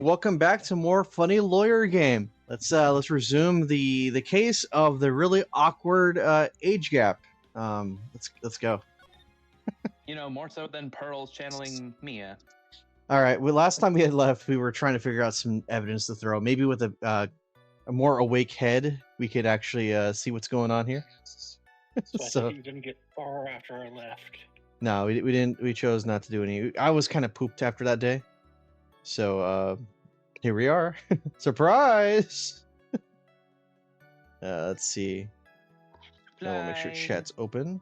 Welcome back to more funny lawyer game. Let's resume the case of the really awkward age gap. Let's go. More so than Pearl's channeling Mia. All right. Well, last time we had left, we were trying to figure out some evidence to throw. Maybe with a more awake head, we could actually see what's going on here. So you didn't get far after I left. No, we didn't. We chose not to do any. I was kind of pooped after that day, so here we are. Surprise! Let's see. I want to make sure chat's open.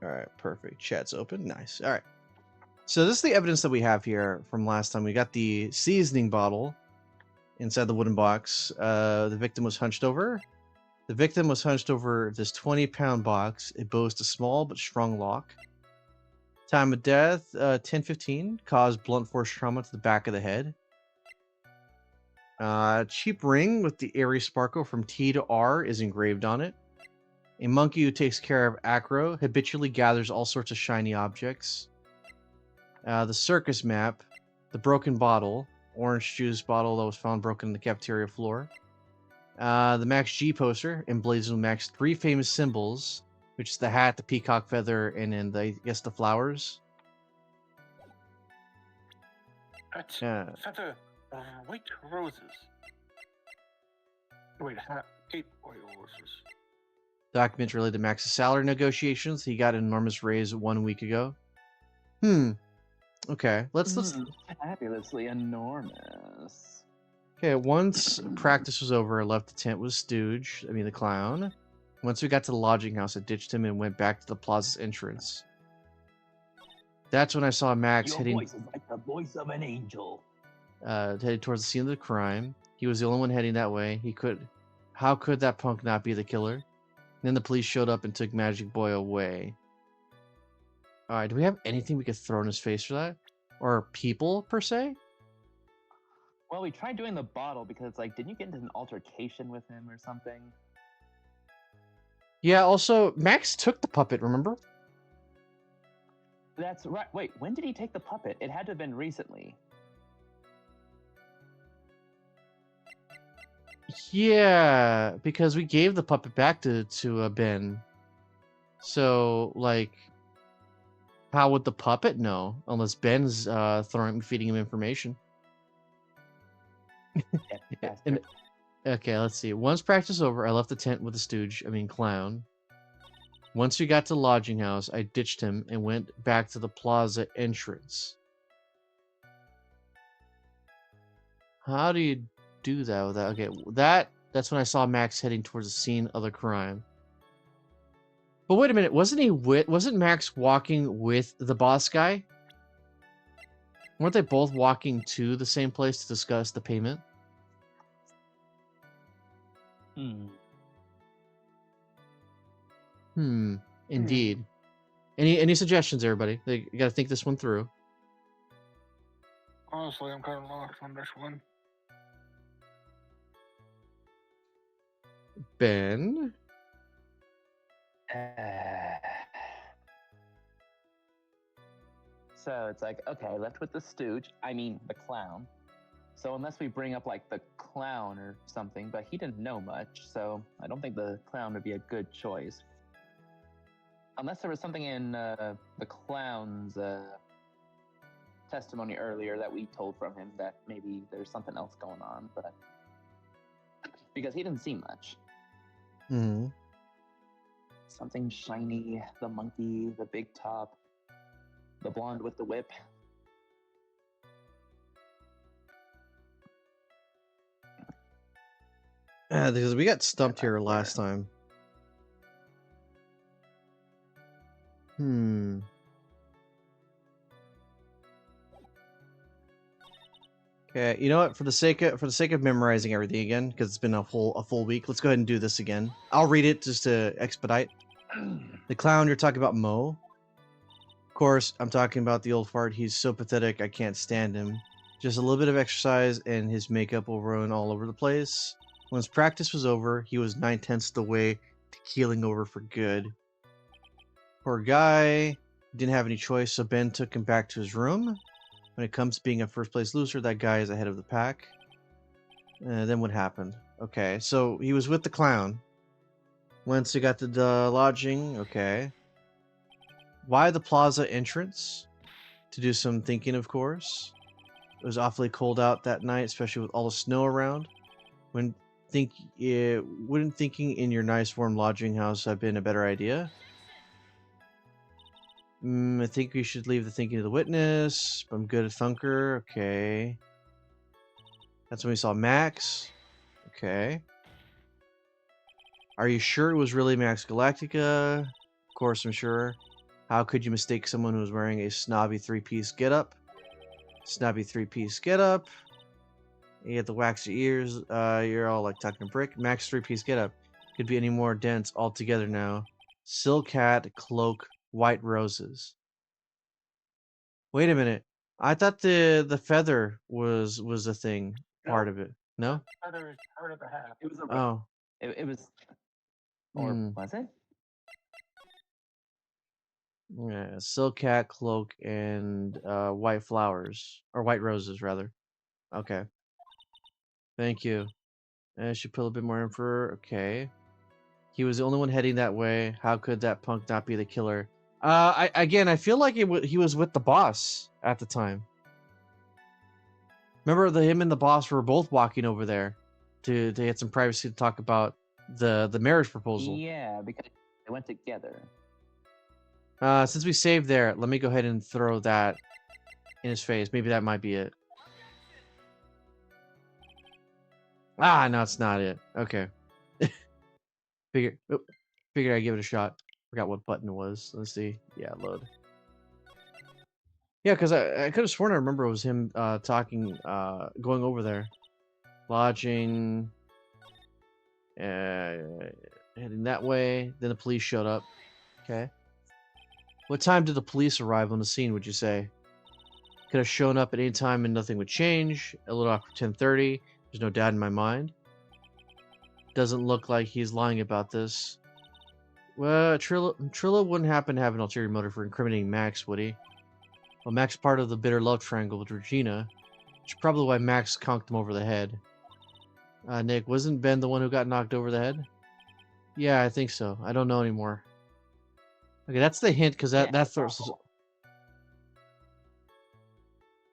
All right, perfect. Chat's open. Nice. All right. So this is the evidence that we have here from last time. We got the seasoning bottle inside the wooden box. The victim was hunched over. The victim was hunched over this 20-pound box. It boasts a small but strong lock. Time of death, 10:15. Caused blunt force trauma to the back of the head. Cheap ring with the airy sparkle from T to R is engraved on it. A monkey who takes care of acro habitually gathers all sorts of shiny objects. The circus map, the broken bottle, orange juice bottle that was found broken in the cafeteria floor. The Max G poster, emblazoned with Max 3 famous symbols, which is the hat, the peacock feather, and then I guess the flowers. That's feather, white roses. Wait, 8 white roses. Documents related to Max's salary negotiations. He got an enormous raise 1 week ago. Okay, let's Fabulously enormous. Okay, once practice was over, I left the tent with Stooge, the clown. Once we got to the lodging house, I ditched him and went back to the plaza's entrance. That's when I saw Max Your voice is like the voice of an angel. Headed towards the scene of the crime. He was the only one heading that way. How could that punk not be the killer? Then the police showed up and took Magic Boy away. Alright, do we have anything we could throw in his face for that? Or people, per se? Well, we tried doing the bottle because, didn't you get into an altercation with him or something? Yeah, also, Max took the puppet, remember? That's right. Wait, when did he take the puppet? It had to have been recently. Yeah, because we gave the puppet back to Ben. So, how would the puppet know? Unless Ben's feeding him information. Okay, let's see. Once practice over, I left the tent with the Stooge, clown. Once we got to the lodging house, I ditched him and went back to the plaza entrance. How do you do that with that? Okay, that's when I saw Max heading towards the scene of the crime. But wait a minute, wasn't Max walking with the boss guy? Weren't they both walking to the same place to discuss the payment? Indeed. Any suggestions, everybody? You gotta think this one through. Honestly, I'm kind of lost on this one. Ben? So it's okay, left with the Stooge, the clown. So unless we bring up the clown or something, but he didn't know much, so I don't think the clown would be a good choice. Unless there was something in the clown's testimony earlier that we told from him that maybe there's something else going on, but because he didn't see much. Something shiny, the monkey, the big top, the blonde with the whip. Because we got stumped here last time. Okay, you know what? For the sake of memorizing everything again, because it's been a full week, let's go ahead and do this again. I'll read it just to expedite. The clown, you're talking about Mo. Of course, I'm talking about the old fart. He's so pathetic, I can't stand him. Just a little bit of exercise and his makeup will ruin all over the place. Once practice was over, he was 9/10 the way to keeling over for good. Poor guy. Didn't have any choice, so Ben took him back to his room. When it comes to being a first place loser, that guy is ahead of the pack. Then what happened? Okay, so he was with the clown. Once he got to the lodging, okay. Why the plaza entrance? To do some thinking, of course. It was awfully cold out that night, especially with all the snow around. Wouldn't thinking in your nice warm lodging house have been a better idea? I think we should leave the thinking to the witness. I'm good at Thunker. Okay. That's when we saw Max. Okay. Are you sure it was really Max Galactica? Of course I'm sure. How could you mistake someone who was wearing a snobby three-piece getup? Snobby three-piece getup. You get the waxy ears. You're all like tucking brick. Max three-piece getup. Could be any more dense altogether now. Silk hat, cloak, white roses. Wait a minute. I thought the feather was a thing, part of it. No? Feather is part of the hat. It was a. Oh. It was. Or was it? Yeah, silk hat, cloak, and white flowers. Or white roses, rather. Okay. Thank you. I should put a bit more info. Okay. He was the only one heading that way. How could that punk not be the killer? I feel like he was with the boss at the time. Remember, him and the boss were both walking over there to get some privacy to talk about the marriage proposal. Yeah, because they went together. Since we saved there, let me go ahead and throw that in his face. Maybe that might be it. Ah, no, it's not it. Okay. Figured I'd give it a shot. Forgot what button it was. Let's see. Yeah, load. Yeah, because I could have sworn I remember it was him talking, going over there. Lodging. Heading that way. Then the police showed up. Okay. What time did the police arrive on the scene, would you say? Could have shown up at any time and nothing would change. A little after 10:30. There's no doubt in my mind. Doesn't look like he's lying about this. Well, Trillo wouldn't happen to have an ulterior motive for incriminating Max, would he? Well, Max part of the bitter love triangle with Regina, which is probably why Max conked him over the head. Nick, wasn't Ben the one who got knocked over the head? Yeah, I think so. I don't know anymore. Okay, that's the hint, because that throws...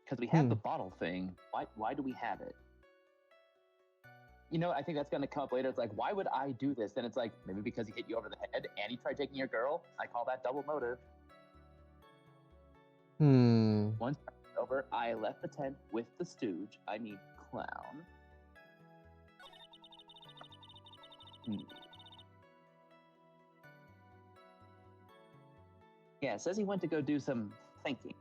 Because we have the bottle thing. Why do we have it? You know, I think that's going to come up later. It's like, why would I do this? And it's like, maybe because he hit you over the head and he tried taking your girl. I call that double motive. Once over, I left the tent with the stooge. I mean, clown. Yeah, it says he went to go do some thinking.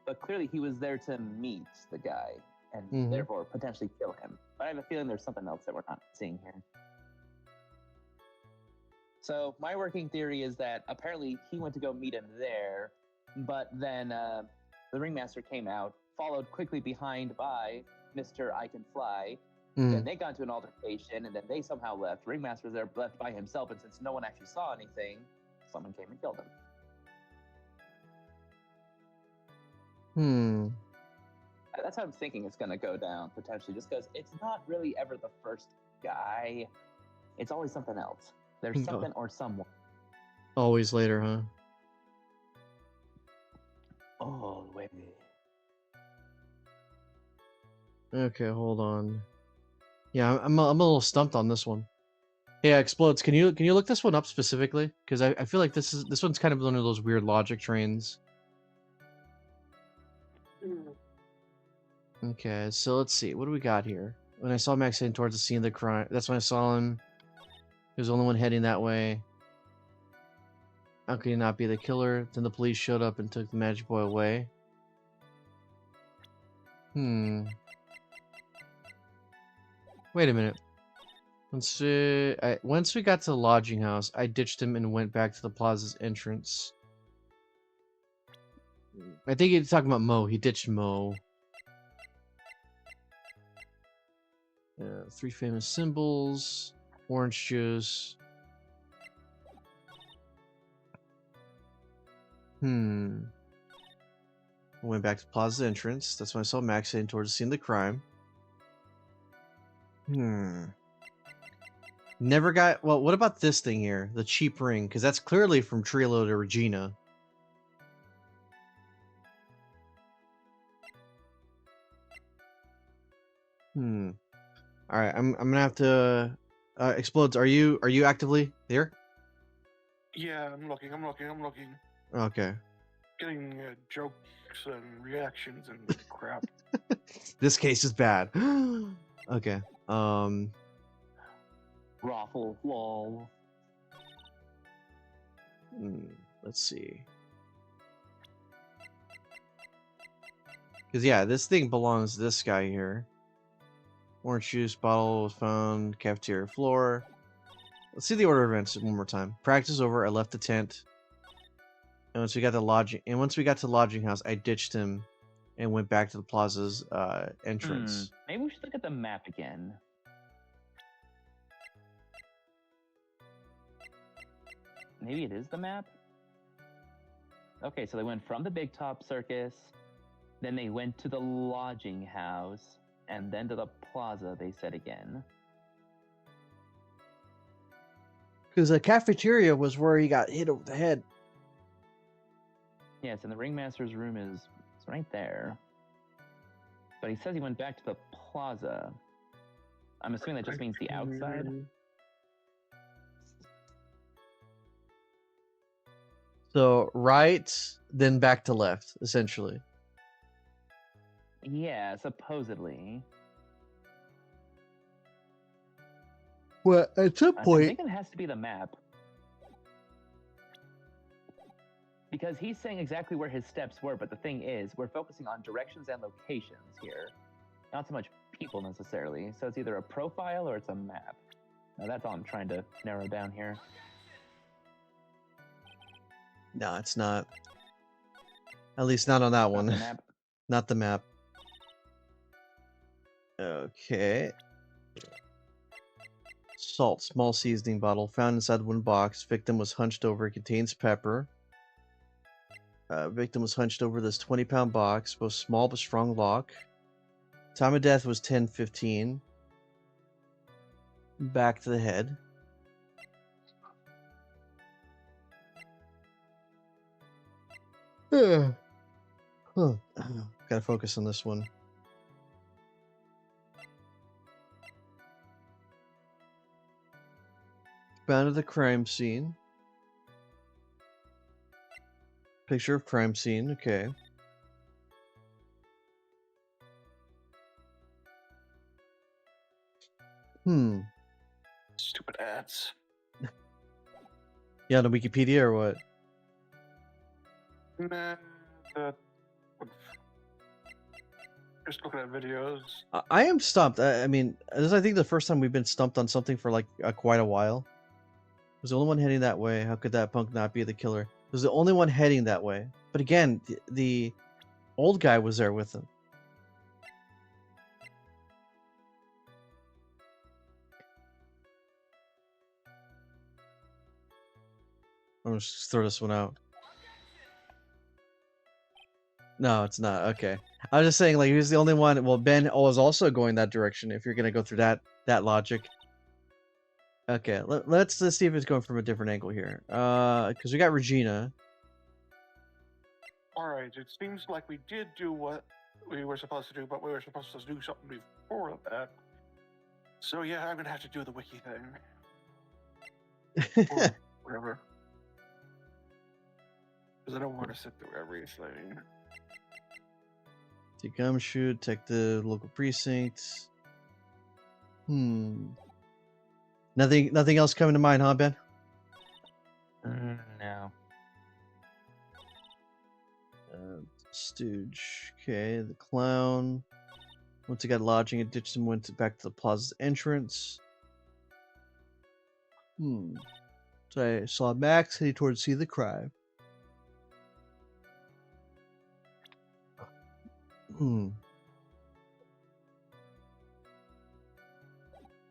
But clearly he was there to meet the guy and therefore potentially kill him. But I have a feeling there's something else that we're not seeing here. So my working theory is that apparently he went to go meet him there, but then the ringmaster came out, followed quickly behind by Mr. I Can Fly. Then they got into an altercation, and then they somehow left. Ringmaster was there left by himself, and since no one actually saw anything, someone came and killed him. That's how I'm thinking it's going to go down, potentially, just because it's not really ever the first guy. It's always something else. There's something or someone. Always later, huh? Always. Okay, hold on. Yeah, I'm a little stumped on this one. Yeah, Explodes. Can you look this one up specifically? Because I feel like this one's kind of one of those weird logic trains. Okay, so let's see. What do we got here? When I saw Max heading towards the scene of the crime, that's when I saw him. He was the only one heading that way. How could he not be the killer? Then the police showed up and took the magic boy away. Wait a minute. Once we got to the lodging house, I ditched him and went back to the plaza's entrance. I think he's talking about Mo. He ditched Mo. 3 famous symbols. Orange juice. Went back to Plaza entrance. That's when I saw Max heading towards the scene of the crime. Never got... Well, what about this thing here? The cheap ring. Because that's clearly from Trilo to Regina. Alright, I'm gonna have to... Explodes, are you actively there? Yeah, I'm looking. Okay. Getting jokes and reactions and crap. This case is bad. Okay. Raffle, lol. Let's see. Because, yeah, this thing belongs to this guy here. Orange juice bottle was found, cafeteria floor. Let's see the order of events one more time. Practice over, I left the tent. And once we got to the lodging house, I ditched him and went back to the plaza's entrance. Maybe we should look at the map again. Maybe it is the map? Okay, so they went from the Big Top Circus, then they went to the lodging house, and then to the plaza, they said again. Because the cafeteria was where he got hit over the head. Yes, and the ringmaster's room is right there. But he says he went back to the plaza. I'm assuming that just means the outside. So right, then back to left, essentially. Yeah, supposedly. Well, at some I point... think it has to be the map. Because he's saying exactly where his steps were, but the thing is, we're focusing on directions and locations here. Not so much people necessarily. So it's either a profile or it's a map. Now that's all I'm trying to narrow down here. No, it's not. At least not on that one. Not the map. Not the map. Okay. Salt, small seasoning bottle, found inside one box. Victim was hunched over. Contains pepper. Victim was hunched over this 20-pound box. Both small but strong lock. Time of death was 10:15. Back to the head. Gotta focus on this one. Found at the crime scene. Picture of crime scene, okay. Stupid ads. Yeah, the Wikipedia or what? Nah, just looking at videos. I am stumped. I mean, this is, I think, the first time we've been stumped on something for like quite a while. Was the only one heading that way. How could that punk not be the killer? Was the only one heading that way. But again, the old guy was there with him. I'm just throw this one out. No, it's not. Okay. I was just saying, like, he was the only one. Well, Ben was also going that direction if you're going to go through that logic. Okay, let's see if it's going from a different angle here. Because we got Regina. Alright, it seems like we did do what we were supposed to do, but we were supposed to do something before that. So yeah, I'm going to have to do the wiki thing. Or whatever. Because I don't want to sit through everything. Take gumshoe, take the local precinct. Nothing else coming to mind, huh, Ben? No. Stooge. Okay, the clown. Once he got lodging, it ditched him, went back to the plaza's entrance. So I saw Max heading towards see the crime.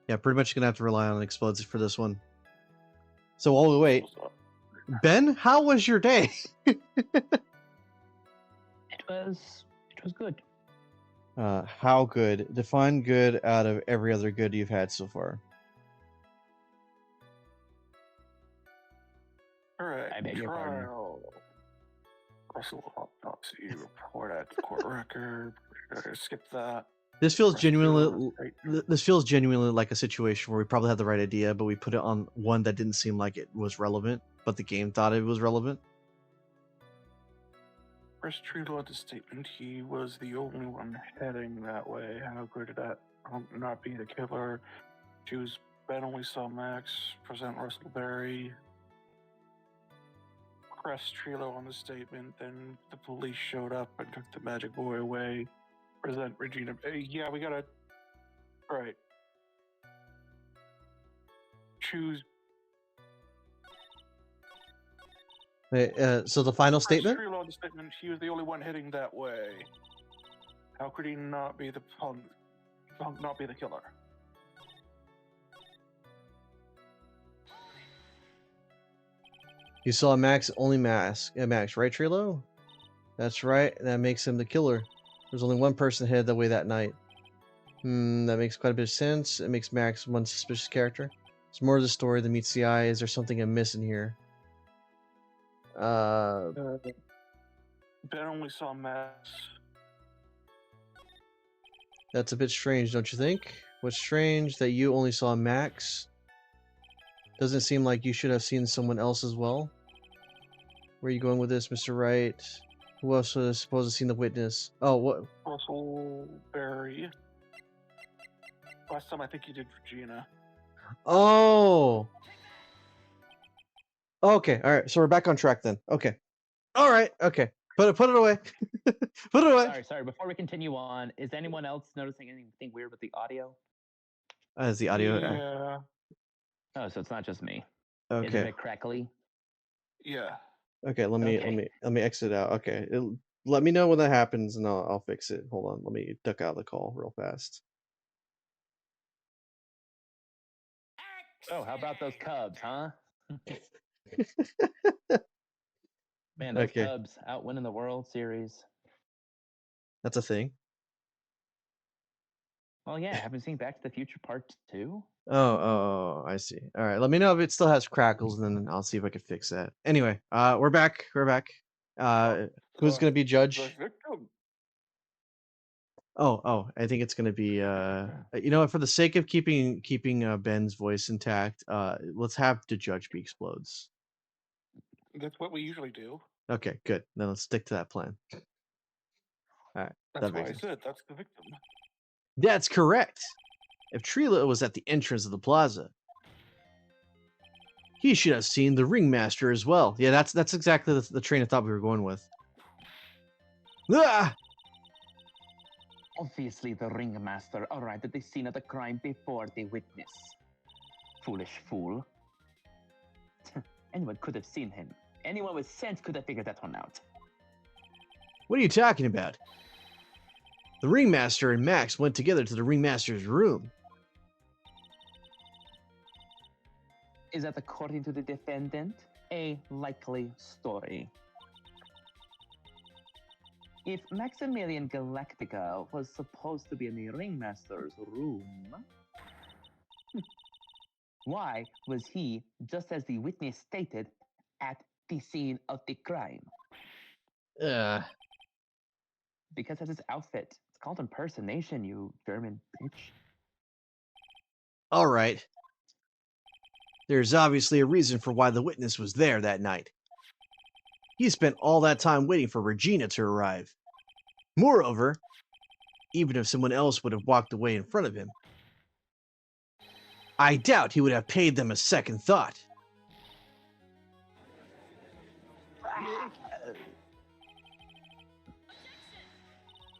Yeah, pretty much gonna have to rely on explosives for this one. So, oh wait, Ben, how was your day? It It was good. How good? Define good out of every other good you've had so far. All right. I beg your pardon. Trial. Russell autopsy report at the court record. Skip that. This feels Press through genuinely. the- This feels genuinely like a situation where we probably had the right idea, but we put it on one that didn't seem like it was relevant, but the game thought it was relevant. Press true to the statement. He was the only one heading that way. How could that not be the killer? Choose Ben only saw Max. Present Russell Berry. Press Trilo on the statement. Then the police showed up and took the magic boy away. Present Regina. Yeah, we gotta. All right. Choose. So the final Press statement. Trilo on the statement. He was the only one heading that way. How could he not be the punk? Not be the killer? You saw Max, only Max, right, Trilo? That's right. That makes him the killer. There's only one person headed that way that night. That makes quite a bit of sense. It makes Max one suspicious character. There's more to the story than meets the eye. Is there something I'm missing here? Ben only saw Max. That's a bit strange, don't you think? What's strange that you only saw Max? Doesn't it seem like you should have seen someone else as well? Where are you going with this, Mr. Wright? Who else was supposed to have seen the witness? Oh, what? Russell Berry. Last time I think he did Regina. Oh! Okay, alright, so we're back on track then. Okay. Alright, okay. Put it away. Put it away. Sorry. Before we continue on, is anyone else noticing anything weird with the audio? Is the audio? Yeah. Oh, so it's not just me. Is it a Okay. bit crackly? Yeah. Okay, let Okay. me exit out. Okay. Let me know when that happens and I'll fix it. Hold on. Let me duck out of the call real fast. Oh, how about those Cubs, huh? Man, those Okay. Cubs out winning the World Series. That's a thing. Well, yeah, haven't seen Back to the Future Part 2? Oh, I see. All right. Let me know if it still has crackles, and then I'll see if I can fix that. Anyway, we're back. We're back. Who's gonna be The judge? victim. Oh, I think it's gonna be you know what, for the sake of keeping Ben's voice intact, let's have the judge be explodes. That's what we usually do. Okay, good. Then let's stick to that plan. All right. That's that why makes I sense. said that's the victim. That's correct. If Trilo was at the entrance of the plaza, he should have seen the ringmaster as well. Yeah, that's exactly the train of thought we were going with. Ah! Obviously, the ringmaster arrived at the scene of the crime before the witness. Foolish fool. Anyone could have seen him. Anyone with sense could have figured that one out. What are you talking about? The ringmaster and Max went together to the ringmaster's room. Is that, according to the defendant, a likely story? If Maximilian Galactica was supposed to be in the ringmaster's room, why was he, just as the witness stated, at the scene of the crime? Because of his outfit. It's called impersonation, you German bitch. All right. There's obviously a reason for why the witness was there that night. He spent all that time waiting for Regina to arrive. Moreover, even if someone else would have walked away in front of him, I doubt he would have paid them a second thought.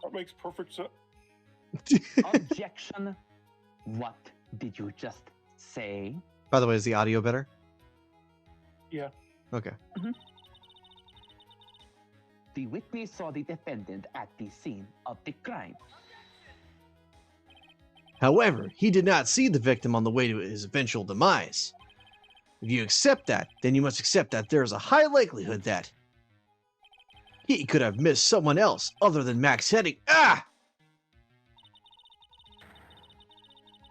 That makes perfect sense. Objection. What did you just say? By the way, is the audio better? Yeah. Okay. The witness saw the defendant at the scene of the crime. However, he did not see the victim on the way to his eventual demise. If you accept that, then you must accept that there is a high likelihood that He could have missed someone else other than Max Heading. Ah!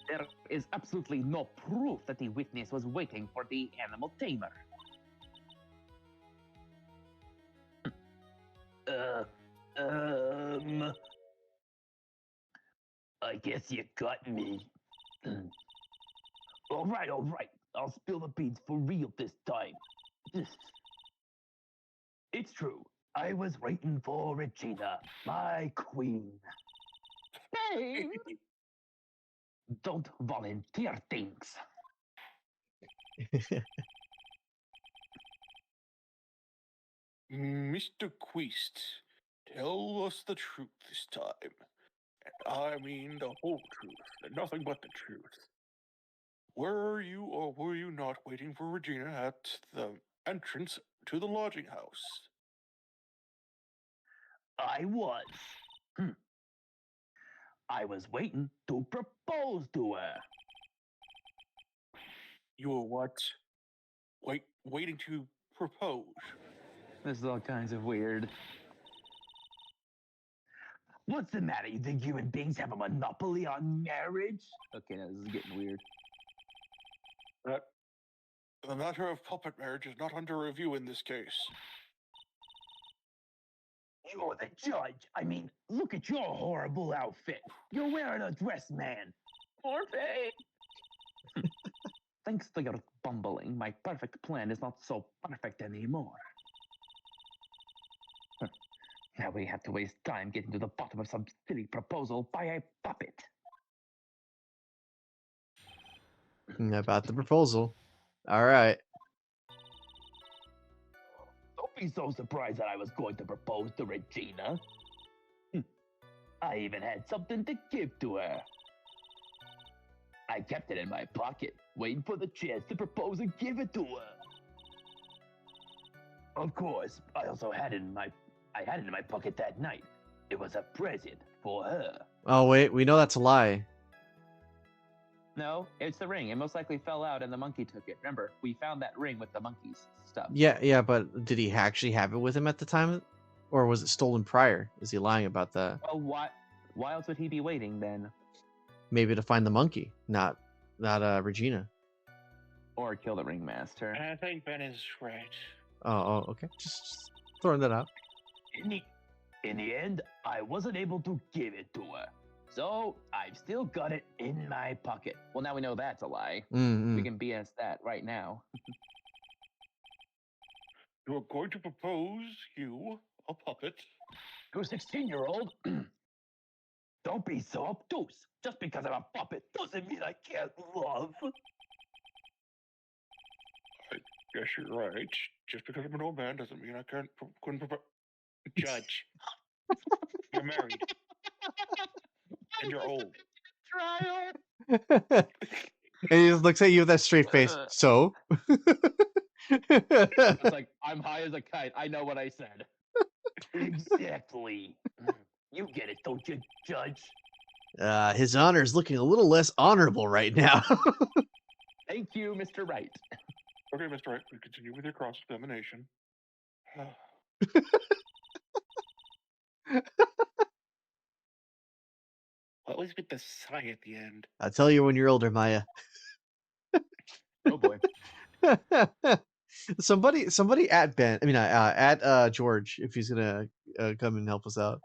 There is absolutely no proof that the witness was waiting for the animal tamer. I guess you got me. All right. I'll spill the beans for real this time. It's true. I was waiting for Regina, my queen. Hey! Don't volunteer things. Mr. Queast, tell us the truth this time. And I mean the whole truth, and nothing but the truth. Were you or were you not waiting for Regina at the entrance to the lodging house? I was. I was waiting to propose to her. You were what? Waiting to propose. This is all kinds of weird. What's the matter? You think human beings have a monopoly on marriage? Okay, now this is getting weird. The matter of puppet marriage is not under review in this case. You're the judge. I mean, look at your horrible outfit. You're wearing a dress, man. Morphe! Thanks to your bumbling, my perfect plan is not so perfect anymore. Now we have to waste time getting to the bottom of some silly proposal by a puppet. About the proposal. All right. Don't be so surprised that I was going to propose to Regina. I even had something to give to her. I kept it in my pocket, waiting for the chance to propose and give it to her. Of course, I also had it in my pocket that night. It was a present for her. Oh wait, we know that's a lie. No, it's the ring. It most likely fell out and the monkey took it. Remember, we found that ring with the monkey's stuff. Yeah, but did he actually have it with him at the time, or was it stolen prior? Is he lying about that? Well, why else would he be waiting then? Maybe to find the monkey, not Regina. Or kill the ringmaster? I think Ben is right. Oh, okay. Just throwing that out. In the end, I wasn't able to give it to her. So I've still got it in my pocket. Well, now we know that's a lie. Mm-hmm. We can BS that right now. You are going to propose, you, a puppet. To a 16-year-old? Don't be so obtuse. Just because I'm a puppet doesn't mean I can't love. I guess you're right. Just because I'm an old man doesn't mean I couldn't propose. Judge, you're married. And you're old. Trial. And he just looks at you with that straight face. So? It's like, I'm high as a kite. I know what I said. Exactly. You get it, don't you, Judge? His honor is looking a little less honorable right now. Thank you, Mr. Wright. Okay, Mr. Wright, we continue with your cross-examination. What was with the sigh at the end? I'll tell you when you're older, Maya. Oh boy. somebody at Ben. I mean, at George, if he's gonna come and help us out.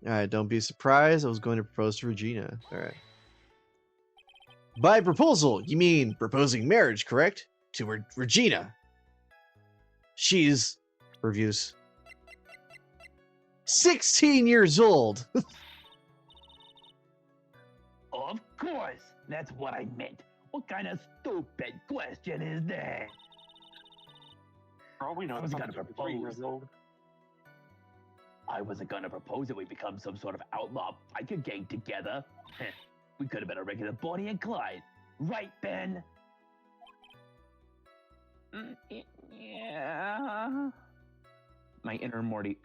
All right, don't be surprised. I was going to propose to Regina. All right. By proposal, you mean proposing marriage, correct? To Regina. She's reviews 16 years old. Of course. That's what I meant. What kind of stupid question is that? Probably not. I was gonna 3 years propose. old. I wasn't gonna propose that we become some sort of outlaw biker gang together. We could have been a regular Bonnie and Clyde. Right, Ben? Yeah. My inner Morty.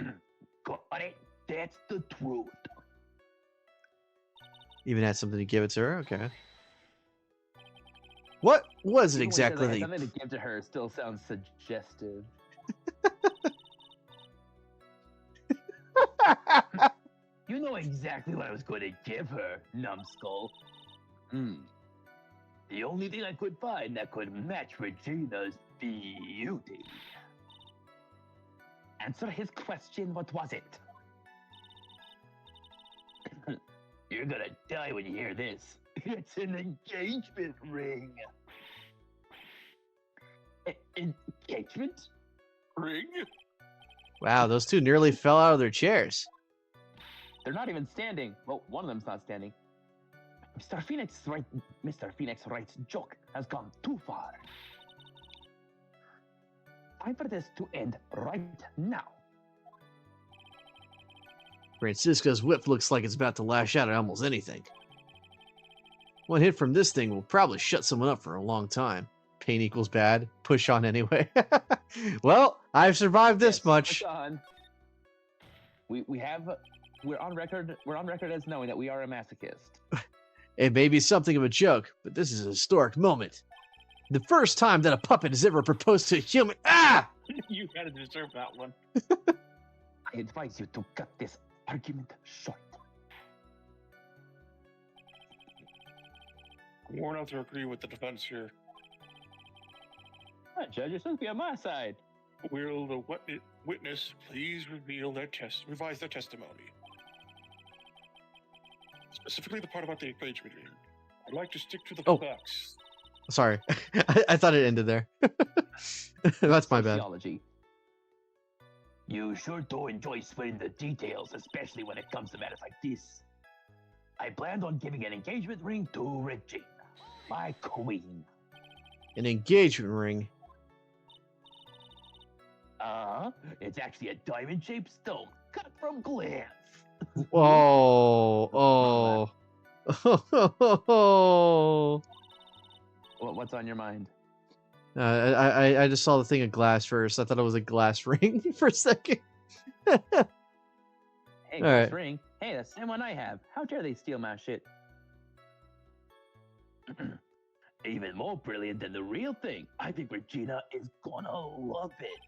Got it? That's the truth. Even had something to give it to her. Okay. What was it Even when he says exactly? I That had something to give to her still sounds suggestive. exactly what I was going to give her, numbskull. The only thing I could find that could match Regina's beauty. Answer his question, what was it? You're gonna die when you hear this. It's an engagement ring. Engagement? Ring? Wow, those two nearly fell out of their chairs. They're not even standing. Well, one of them's not standing. Mr. Phoenix writes joke has gone too far. Time for this to end right now. Francisco's whip looks like it's about to lash out at almost anything. One hit from this thing will probably shut someone up for a long time. Pain equals bad. Push on anyway. Well, I've survived this Yes, much. push on. We're on record as knowing that we are a masochist. It may be something of a joke, but this is a historic moment. The first time that a puppet has ever proposed to a human. Ah! You gotta deserve that one. I advise you to cut this argument short. Warn out to agree with the defense here. Judge, you're supposed to be on my side. Will the witness please revise their testimony? Specifically the part about the engagement ring. I'd like to stick to the Oh. facts. Sorry. I thought it ended there. That's my bad. Sociology. You sure do enjoy splitting the details, especially when it comes to matters like this. I planned on giving an engagement ring to Regina, my queen. An engagement ring. It's actually a diamond-shaped stone cut from glass. Oh. What's on your mind? I just saw the thing of glass first. I thought it was a glass ring for a second. Hey, All glass right. ring. Hey, that's the same one I have. How dare they steal my shit? Even more brilliant than the real thing. I think Regina is gonna love it.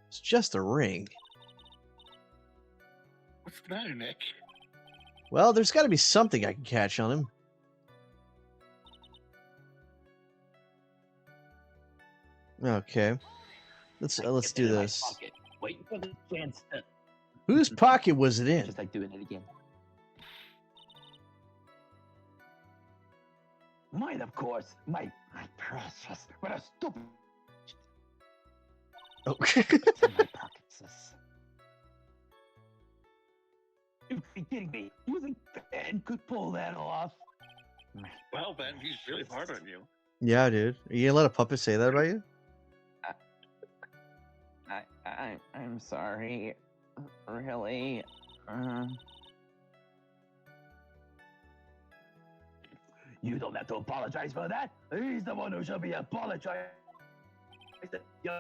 It's just a ring. What's the matter, Nick? Well, there's got to be something I can catch on him. Okay, let's I let's kept it do in my this. pocket, waiting for the chance to. Whose pocket was it in? Just like doing it again. Mine, of course. My precious. What a stupid. Oh. It's in my pocket, sis. You'd be kidding me. You think Ben could pull that off? Well, Ben, he's really hard on you. Yeah, dude. Are you gonna let a puppet say that about you? I'm sorry. Really? You don't have to apologize for that. He's the one who should be apologizing. You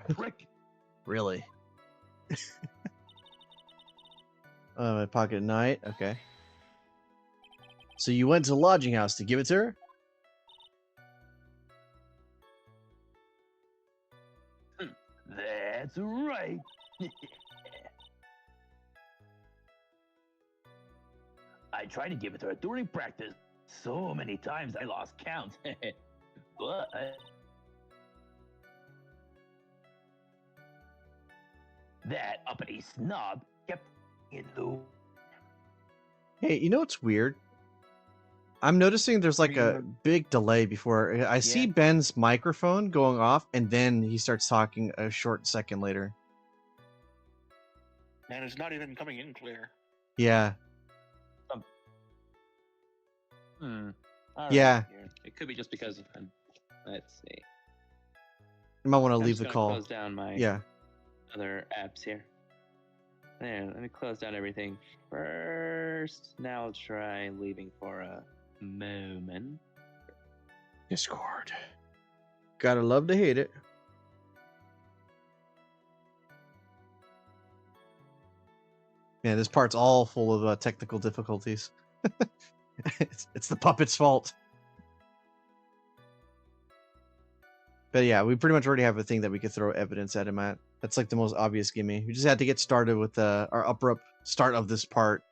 prick. Really? My pocket at night. Okay. So you went to the lodging house to give it to her? That's right. I tried to give it to her during practice. So many times I lost count. But that uppity snob kept in the. Hey, you know what's weird? I'm noticing there's like a big delay before I see Yeah. Ben's microphone going off, and then he starts talking a short second later. Man, it's not even coming in clear. Yeah. All right. Yeah. It could be just because of him. Let's see. You might want to I'm leave just the gonna call. Close down my Yeah. other apps here. There, let me close down everything first. Now I'll try leaving for a moment. Discord. Gotta love to hate it. Man, this part's all full of technical difficulties. It's the puppet's fault. But yeah, we pretty much already have a thing that we could throw evidence at him at. That's like the most obvious gimme. We just had to get started with our abrupt start of this part.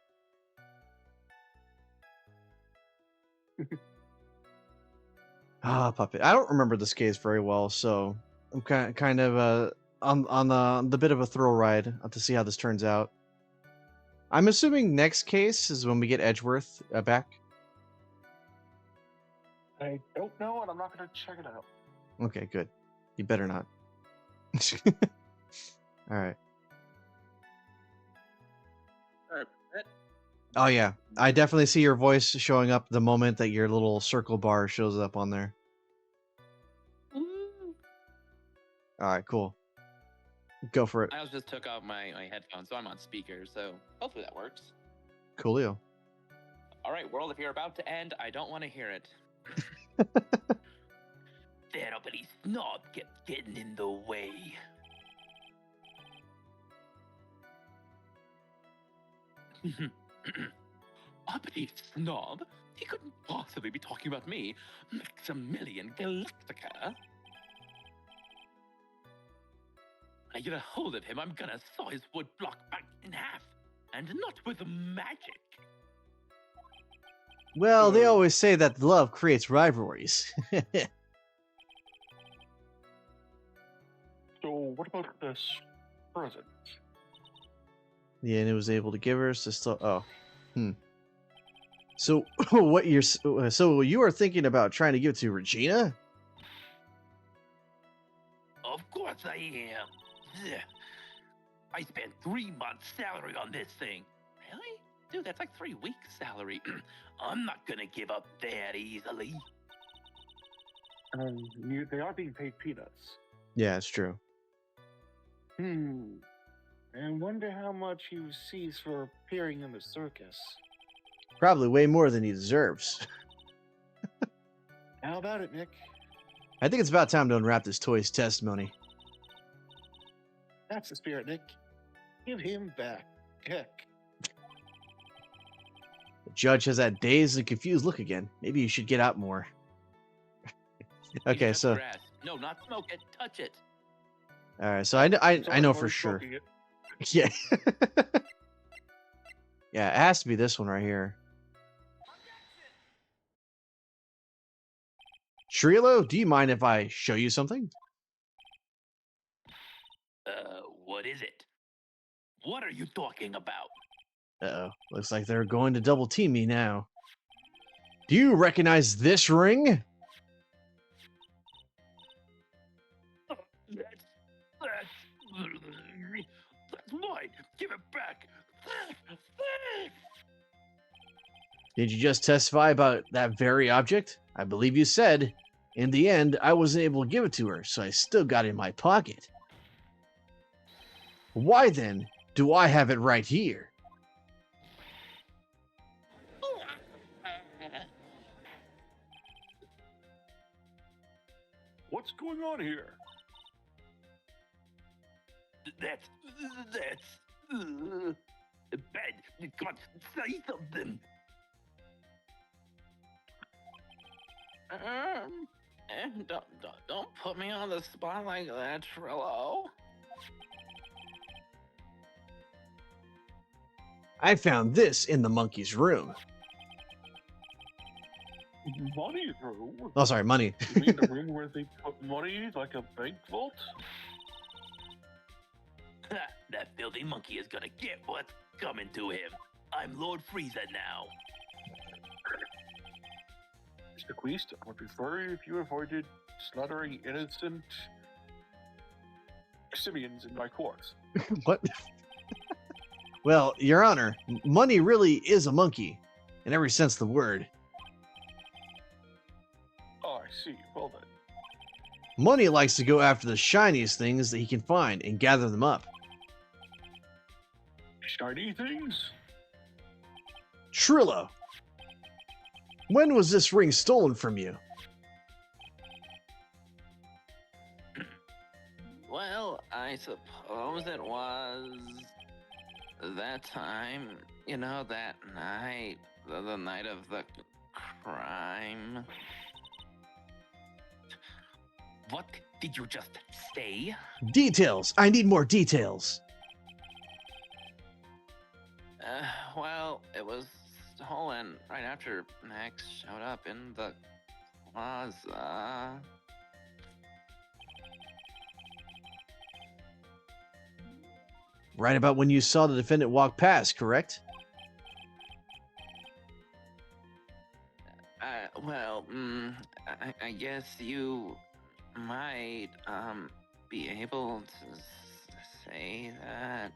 Ah, puppet. I don't remember this case very well, so I'm kind of on the bit of a thrill ride to see how this turns out. I'm assuming next case is when we get Edgeworth back. I don't know, and I'm not going to check it out. Okay, good. You better not. All right. Oh yeah, I definitely see your voice showing up the moment that your little circle bar shows up on there. All right, cool. Go for it. I just took out my headphones, so I'm on speaker, so hopefully that works. Coolio. All right, world, if you're about to end, I don't want to hear it. There, but he's not getting in the way. Uppity snob? He couldn't possibly be talking about me. Maximilian Galactica. When I get a hold of him, I'm gonna saw his wood block back in half. And not with magic. Well, they always say that love creates rivalries. So, what about this present? Yeah, and it was able to give her still. Oh, So what you're so you are thinking about trying to give it to Regina? Of course I am. Ugh. I spent 3 months' salary on this thing. Really? Dude, that's like 3 weeks' salary. I'm not gonna give up that easily. They are being paid peanuts. Yeah, it's true. I wonder how much he receives for appearing in the circus. Probably way more than he deserves. How about it, Nick? I think it's about time to unwrap this toy's testimony. That's the spirit, Nick. Give him back. Heck. The judge has that dazed and confused look again. Maybe you should get out more. Okay, Touch so grass. No, not smoke it. Touch it. all right, so I know for sure. Yeah. Yeah, it has to be this one right here. Shrilo, do you mind if I show you something? What is it? What are you talking about? Uh-oh. Looks like they're going to double team me now. Do you recognize this ring? That's mine. Give it back. Did you just testify about that very object? I believe you said. In the end, I wasn't able to give it to her, so I still got it in my pocket. Why then do I have it right here? What's going on here? That's bad. Come on, say something. Don't put me on the spot like that, Trillo. I found this in the monkey's room. Money room? Oh, sorry, money. You mean the room where they put money, like a bank vault? That filthy monkey is gonna get what's coming to him. I'm Lord Frieza now. Mr. Queest, I would prefer if you avoided slaughtering innocent simians in my courts. What? Well, Your Honor, money really is a monkey, in every sense of the word. Oh, I see. Well then. Money likes to go after the shiniest things that he can find and gather them up. Shiny things? Trillo, when was this ring stolen from you? Well, I suppose it was that time, you know, that night, the night of the crime. What did you just say? Details! I need more details! Well, it was stolen right after Max showed up in the plaza. Right about when you saw the defendant walk past, correct? Well, I guess you might be able to say that.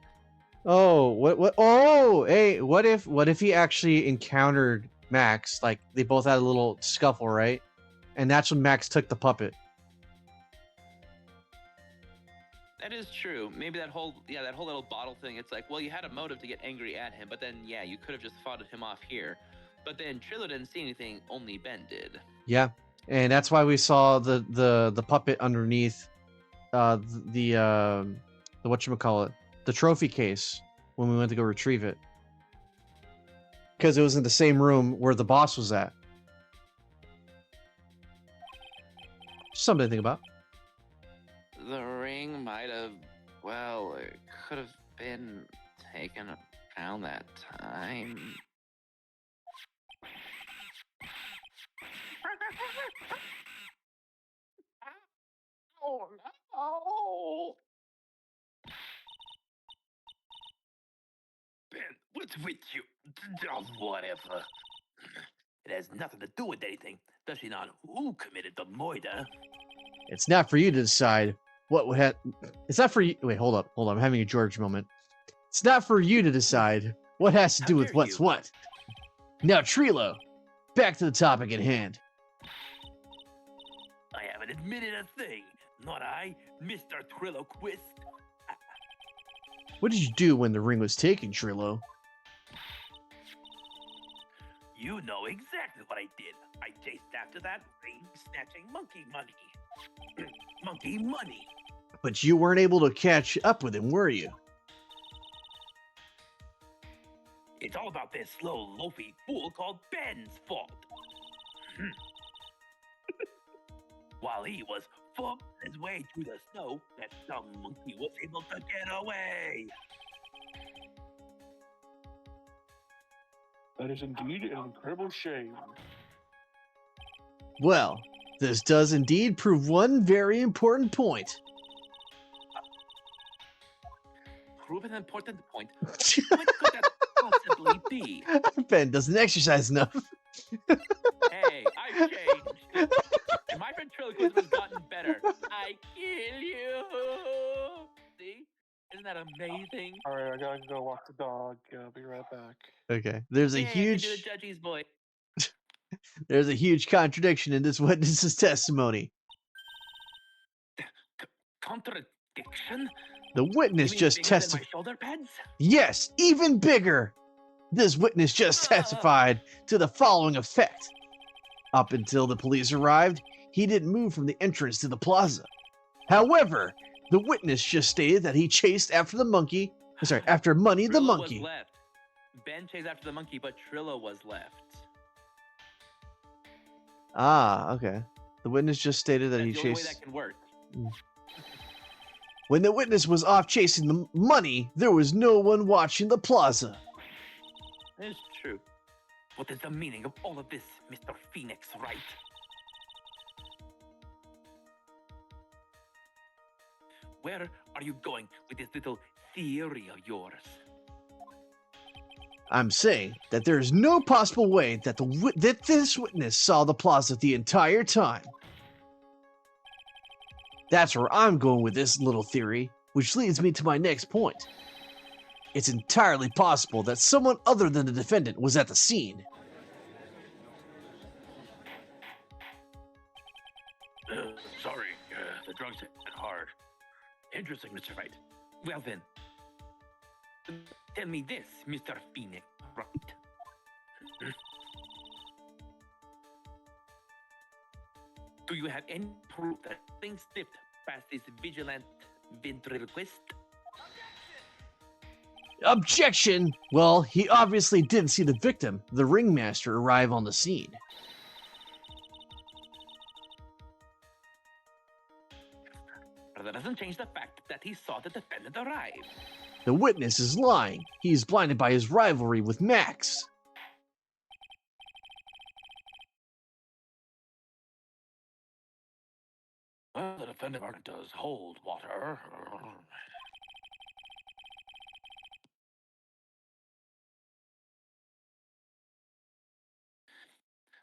Oh, what? Oh, hey, what if he actually encountered Max? Like they both had a little scuffle, right? And that's when Max took the puppet. That is true. Maybe that whole little bottle thing. It's like, well, you had a motive to get angry at him, but then yeah, you could have just fought him off here. But then Trillo didn't see anything. Only Ben did. Yeah, and that's why we saw the puppet underneath the whatchamacallit, the trophy case when we went to go retrieve it. Because it was in the same room where the boss was at. Something to think about. The ring might have, well, it could have been taken around that time. Oh no! Ben, what's with you? Oh, whatever. It has nothing to do with anything, especially not who committed the murder. It's not for you to decide what would have. It's not for you. Wait, hold up. I'm having a George moment. It's not for you to decide what has to How do with dare what's you. what. Now, Trilo, back to the topic at hand. I haven't admitted a thing. Not I, Mr. Trilloquist. What did you do when the ring was taken, Trilo? You know exactly what I did. I chased after that ring snatching monkey money. Monkey money. But you weren't able to catch up with him, were you? It's all about this slow, loafy fool called Ben's fault. While he was fumbling his way through the snow, that dumb monkey was able to get away. That is indeed an incredible shame. Well, this does indeed prove one very important point. Prove an important point. What could that possibly be? Ben doesn't exercise enough. Hey, I've changed. And my friend Trilliquist has gotten better. I kill you. See? Isn't that amazing? All right, I gotta go walk the dog. I'll be right back. Okay, there's a Yeah, I can do the huge judgy's voice. there's a huge contradiction in this witness's testimony. Contradiction? The witness You mean just bigger than my testified. shoulder pads? Yes, even bigger. This witness just testified to the following effect. Up until the police arrived, he didn't move from the entrance to the plaza. However, the witness just stated that he chased after the monkey. After Money the Trillo monkey. was left. Ben chased after the monkey, but Trillo was left. Ah, okay. The witness just stated that That's he the only way chased. that can work. When the witness was off chasing the money, there was no one watching the plaza. It's true. What is the meaning of all of this, Mr. Phoenix Wright? Where are you going with this little theory of yours? I'm saying that there is no possible way that that this witness saw the plaza the entire time. That's where I'm going with this little theory, which leads me to my next point. It's entirely possible that someone other than the defendant was at the scene. Sorry, the drugs hit hard. Interesting, Mr. Wright. Well then, tell me this, Mr. Phoenix Wright. Do you have any proof that things slipped past this vigilant ventriloquist? Objection! Well, he obviously didn't see the victim, the ringmaster, arrive on the scene. But that doesn't change the fact that he saw the defendant arrive. The witness is lying. He is blinded by his rivalry with Max. defendant does hold water.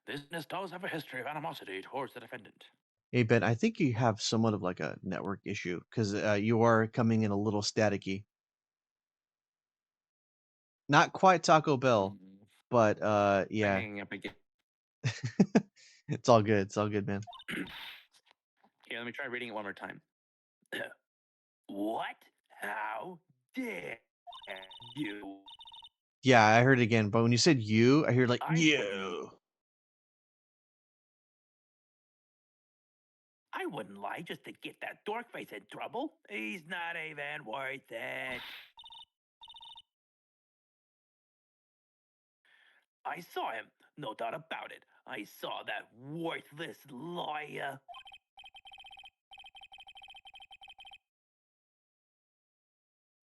This witness does have a history of animosity towards the defendant. Hey Ben, I think you have somewhat of like a network issue because you are coming in a little staticky. Not quite Taco Bell, but yeah. Hanging up again. It's all good. It's all good, man. Here, let me try reading it one more time. What? How dare you? Yeah, I heard it again, but when you said you, I hear like I wouldn't- you. I wouldn't lie just to get that dork face in trouble. He's not even worth it. I saw him, no doubt about it. I saw that worthless lawyer.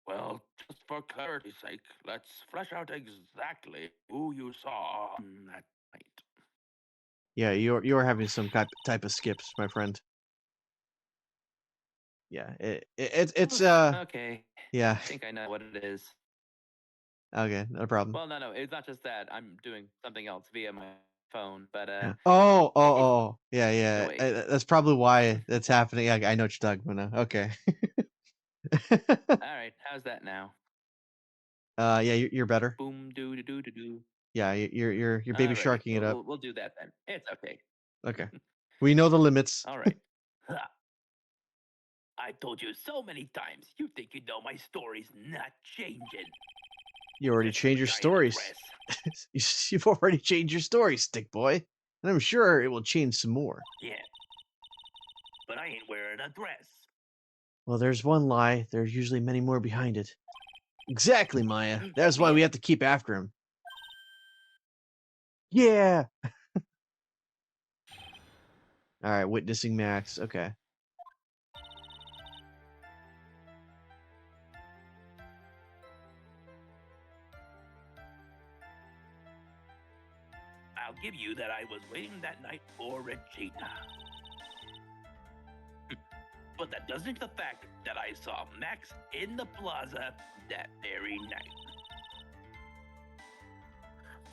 Well, just for clarity's sake, let's flesh out exactly who you saw on that night. Yeah, you're having some type of skips, my friend. Yeah, it's Okay, yeah. I think I know what it is. Okay, no problem. Well, no, it's not just that. I'm doing something else via my phone, but Yeah. Oh, yeah, So yeah. wait. That's probably why that's happening. Yeah, I know what you're talking about now. Okay. All right, how's that now? Yeah, you're better. Boom, doo doo doo doo doo. Yeah, you're baby All right, sharking it up. we'll do that then. It's okay. Okay. We know the limits. All right. Ha. I told you so many times. You think you know my story's not changing. You already Just changed your guy in a stories. dress. You've already changed your story, stick boy. And I'm sure it will change some more. Yeah. But I ain't wearing a dress. Well, there's one lie. There's usually many more behind it. Exactly, Maya. That's why we have to keep after him. Yeah. All right, witnessing Max. Okay. I'll give you that I was waiting that night for Regina. But that doesn't change the fact that I saw Max in the plaza that very night.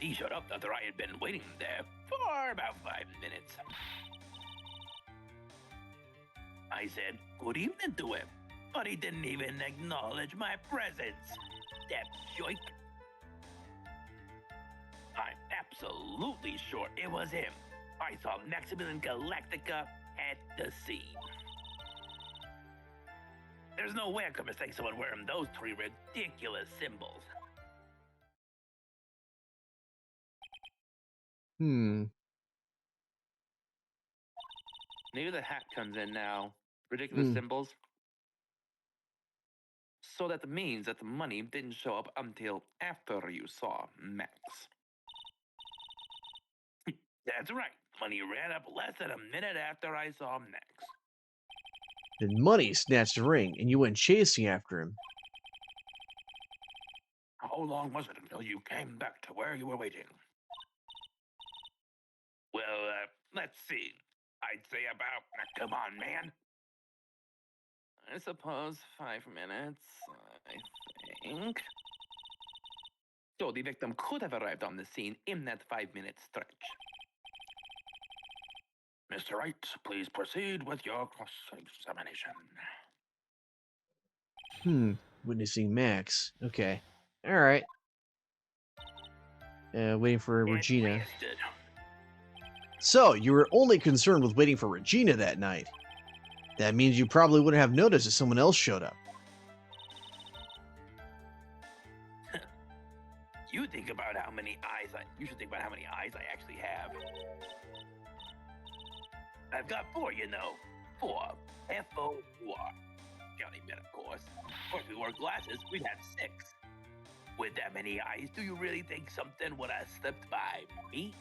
He showed up after I had been waiting there for about 5 minutes. I said good evening to him, but he didn't even acknowledge my presence. That joke. I'm absolutely sure it was him. I saw Maximilian Galactica at the scene. There's no way I could mistake someone wearing those 3 ridiculous symbols. Maybe the hat comes in now. Ridiculous symbols. So that means that the money didn't show up until after you saw Max. That's right. Money ran up less than a minute after I saw Max. Then Money snatched the ring, and you went chasing after him. How long was it until you came back to where you were waiting? Well, let's see. I'd say about, come on, man. I suppose 5 minutes, I think. So the victim could have arrived on the scene in that 5-minute stretch. Mr. Wright, please proceed with your cross-examination. Witnessing Max. Okay. All right. Waiting for Regina. Twisted. So, you were only concerned with waiting for Regina that night. That means you probably wouldn't have noticed if someone else showed up. You think about how many eyes you should think about how many eyes I actually have. I've got 4, you know. 4. F-O-R. Counting men, of course. Of course, we wore glasses. We'd have 6. With that many eyes, do you really think something would have slipped by me?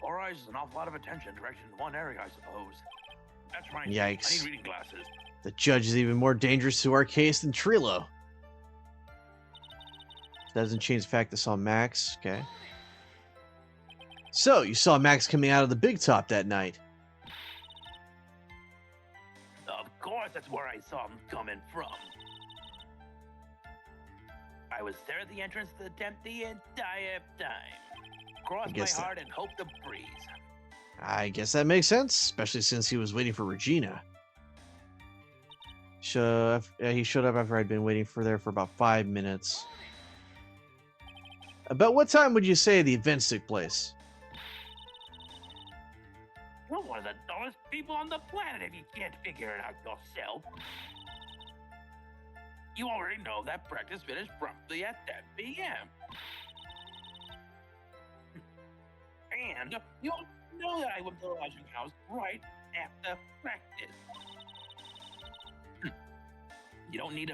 4 eyes is an awful lot of attention directed in one area, I suppose. That's right. I Yikes. need reading glasses. The judge is even more dangerous to our case than Trilo. Doesn't change the fact I saw Max. Okay. So, you saw Max coming out of the big top that night. guess that's where I saw him coming from. I was there at the entrance to the tent the entire time. Cross my guess that- heart and hope to breeze. I guess that makes sense, especially since he was waiting for Regina. He showed up after I'd been waiting for about 5 minutes. About what time would you say the events took place? You're one of the dullest people on the planet if you can't figure it out yourself. You already know that practice finished promptly at 10 p.m. And you know that I went to the lodging house right after practice. You don't need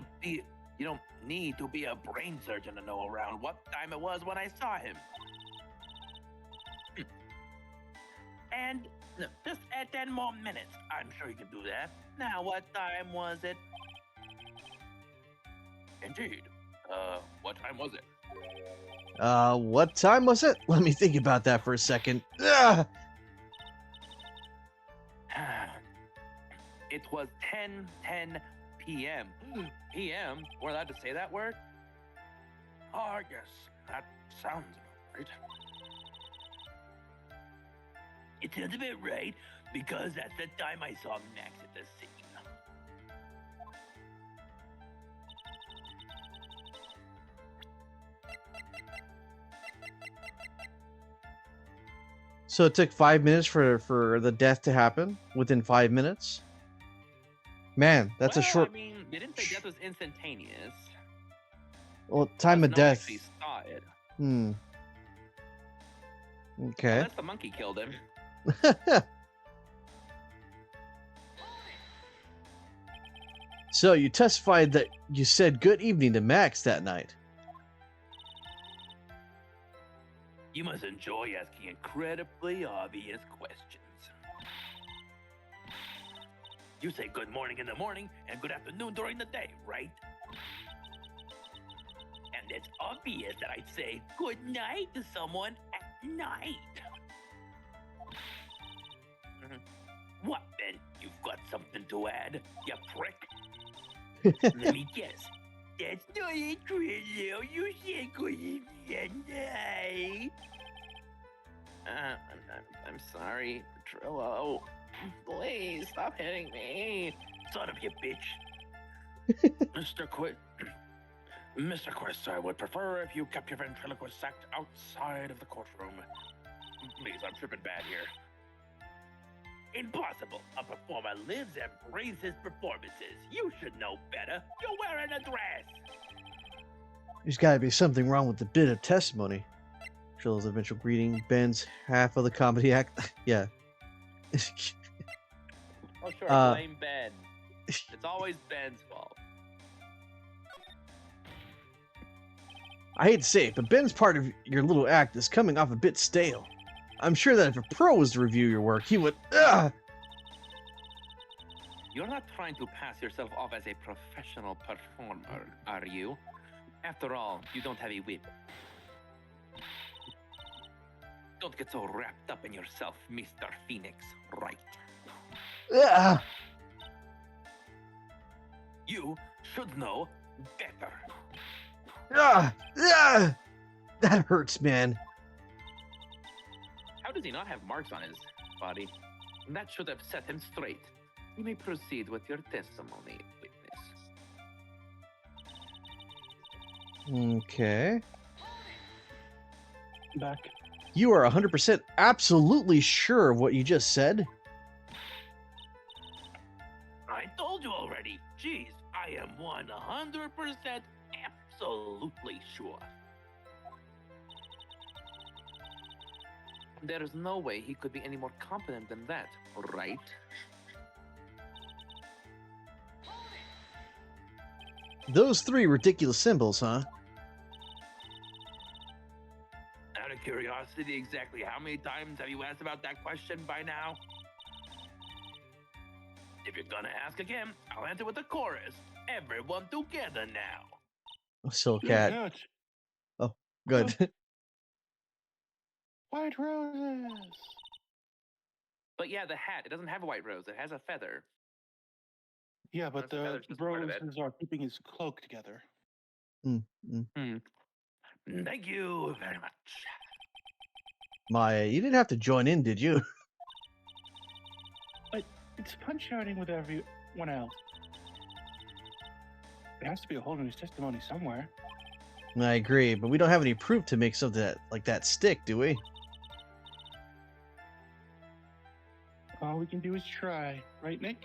to be a brain surgeon to know around what time it was when I saw him. And just add 10 more minutes. I'm sure you can do that. Now, what time was it? Indeed. What time was it? What time was it? Let me think about that for a second. Ugh! It was 10:10 p.m. p.m. We're allowed to say that word? Oh, yes, that sounds about right. It sounds about right, because that's the time I saw Max at the scene. So it took 5 minutes for the death to happen within 5 minutes? Man, that's a short. I mean, they didn't say death was instantaneous. Well, time of No one death. actually saw it. Okay. Unless the monkey killed him. So you testified that you said good evening to Max that night. You must enjoy asking incredibly obvious questions. You say good morning in the morning and good afternoon during the day, right? And it's obvious that I'd say good night to someone at night. What then? You've got something to add, you prick? Let me guess. That's not it, Trillo. You said good evening at night. I'm sorry, Trillo. Please stop hitting me. Son of a bitch. Mr. Quest, I would prefer if you kept your ventriloquist act outside of the courtroom. Please, I'm tripping bad here. Impossible. A performer lives and breathes his performances. You should know better. You're wearing a dress. There's got to be something wrong with the bit of testimony. Trill's eventual greeting bends half of the comedy act. Yeah. Oh, sure. Blame Ben. It's always Ben's fault. I hate to say it, but Ben's part of your little act is coming off a bit stale. I'm sure that if a pro was to review your work, he would. You're not trying to pass yourself off as a professional performer, are you? After all, you don't have a whip. Don't get so wrapped up in yourself, Mr. Phoenix, right? Ugh. You should know better. That hurts, man. How does he not have marks on his body? That should have set him straight. You may proceed with your testimony, witness. Okay. Back. You are 100% absolutely sure of what you just said? I told you already. Jeez, I am 100% absolutely sure. There is no way he could be any more competent than that, right? Those 3 ridiculous symbols, huh? Out of curiosity, exactly how many times have you asked about that question by now? If you're gonna ask again, I'll answer with a chorus. Everyone together now. Still Good cat. catch. Oh, good. White roses. But yeah, the hat, it doesn't have a white rose, it has a feather. Yeah, but Unless the the feather's just part of it. roses are keeping his cloak together. Mm, mm. Thank you very much. Maya, you didn't have to join in, did you? But it's fun shouting with everyone else. There has to be a hole in his testimony somewhere. I agree, but we don't have any proof to make something like that stick, do we? All we can do is try, right, Nick?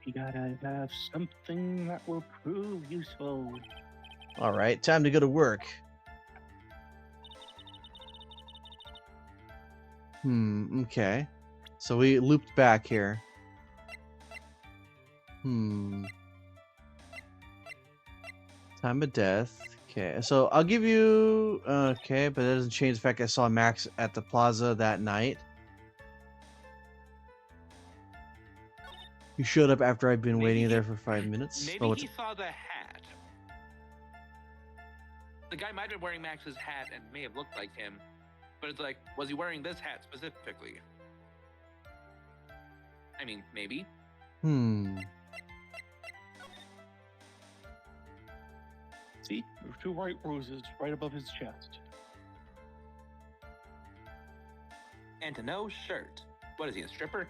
You gotta have something that will prove useful. All right, time to go to work. Okay. So we looped back here. Time of death. Okay, so I'll give you... Okay, but that doesn't change the fact I saw Max at the plaza that night. You showed up after I'd been Maybe waiting he- there for 5 minutes. Maybe Oh, what's he saw the hat. The guy might have been wearing Max's hat and may have looked like him, but it's like, was he wearing this hat specifically? I mean, maybe. See? There's 2 white roses right above his chest. And no shirt. What is he, a stripper?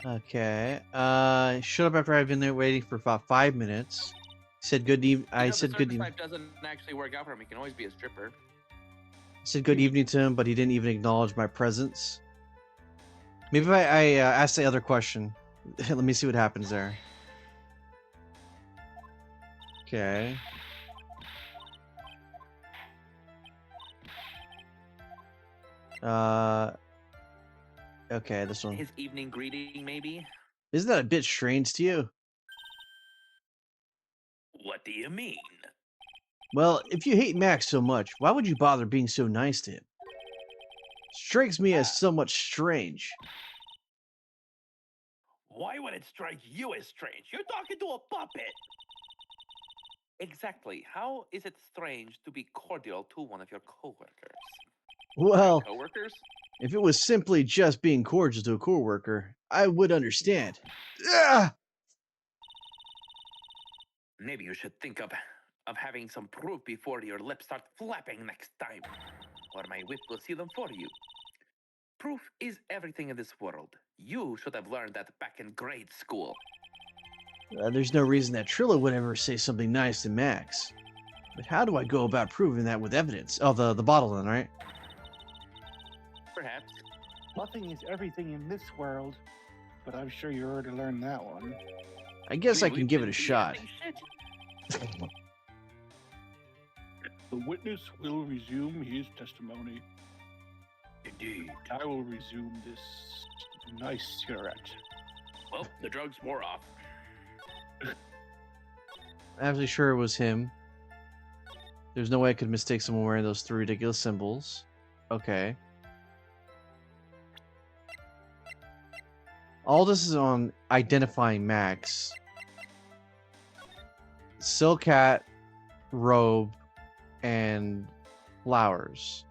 Okay. Showed up after I'd been there waiting for about 5 minutes. Said good evening. I said good evening. evening. Life doesn't actually work out for him. He can always be a stripper. Said good evening to him, but he didn't even acknowledge my presence. Maybe if I asked the other question. Let me see what happens there. Okay. Okay, this one. His evening greeting, maybe? Isn't that a bit strange to you? What do you mean? Well, if you hate Max so much, why would you bother being so nice to him? Strikes me as somewhat strange. Why would it strike you as strange? You're talking to a puppet. Exactly. How is it strange to be cordial to one of your coworkers? Well, Coworkers? if it was simply just being cordial to a coworker, I would understand. Ah! Maybe you should think of having some proof before your lips start flapping next time. Or my whip will see them for you. Proof is everything in this world. You should have learned that back in grade school. There's no reason that Trilla would ever say something nice to Max. But how do I go about proving that with evidence? Oh, the bottle then, right? Perhaps. Nothing is everything in this world, but I'm sure you already learned that one. I guess I Maybe can we give it a shouldn't be shot. ending shit. The witness will resume his testimony. Indeed. I will resume this nice cigarette. Well, the drugs wore off. I'm actually sure it was him. There's no way I could mistake someone wearing those 3 ridiculous symbols. Okay. All this is on identifying Max. Silk hat, robe, and flowers.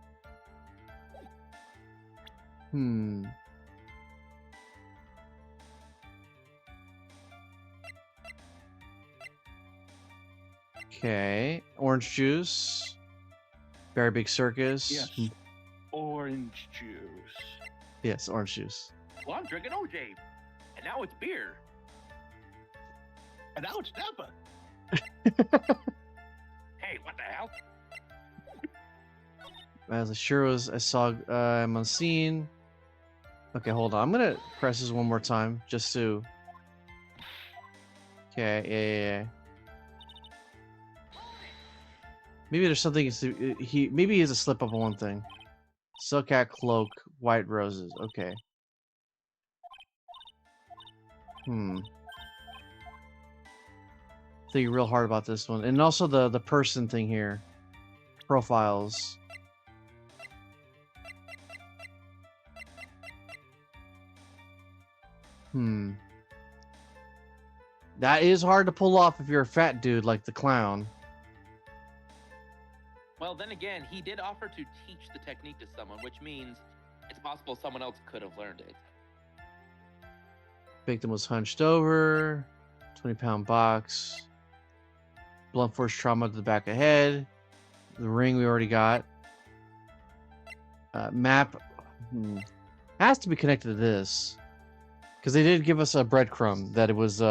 Okay. Orange juice. Very big circus. Yes. Orange juice. Yes, orange juice. Well, I'm drinking OJ, and now it's beer. And now it's Napa. Hey, what the hell? As sure as I saw I'm on scene. Okay, hold on. I'm gonna press this one more time just to. Okay, yeah. Maybe there's something. Maybe he has a slip up on one thing. Silk hat, cloak, white roses. Okay. Thinking real hard about this one, and also the person thing here. Profiles. That is hard to pull off if you're a fat dude like the clown. Well, then again, he did offer to teach the technique to someone, which means it's possible someone else could have learned it. Victim was hunched over. 20-pound box. Blunt force trauma to the back of head. The ring we already got. Map has to be connected to this. Because they did give us a breadcrumb that it was